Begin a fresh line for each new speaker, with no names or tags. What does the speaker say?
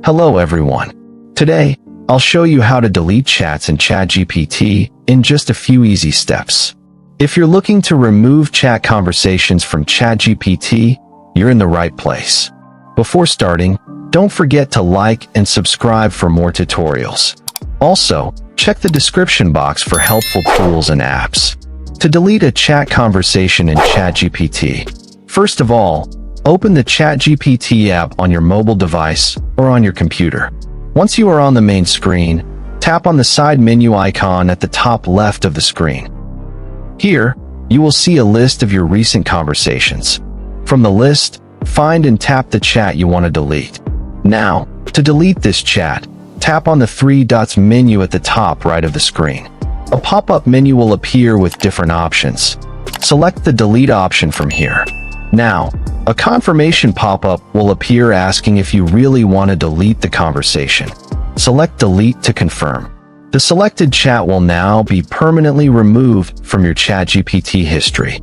Hello everyone. Today, I'll show you how to delete chats in ChatGPT in just a few easy steps. If you're looking to remove chat conversations from ChatGPT, you're in the right place. Before starting, don't forget to like and subscribe for more tutorials. Also, check the description box for helpful tools and apps. To delete a chat conversation in ChatGPT, first of all, open the ChatGPT app on your mobile device or on your computer. Once you are on the main screen, tap on the side menu icon at the top left of the screen. Here, you will see a list of your recent conversations. From the list, find and tap the chat you want to delete. Now, to delete this chat, tap on the three dots menu at the top right of the screen. A pop-up menu will appear with different options. Select the delete option from here. Now, a confirmation pop-up will appear asking if you really want to delete the conversation. Select delete to confirm. The selected chat will now be permanently removed from your ChatGPT history.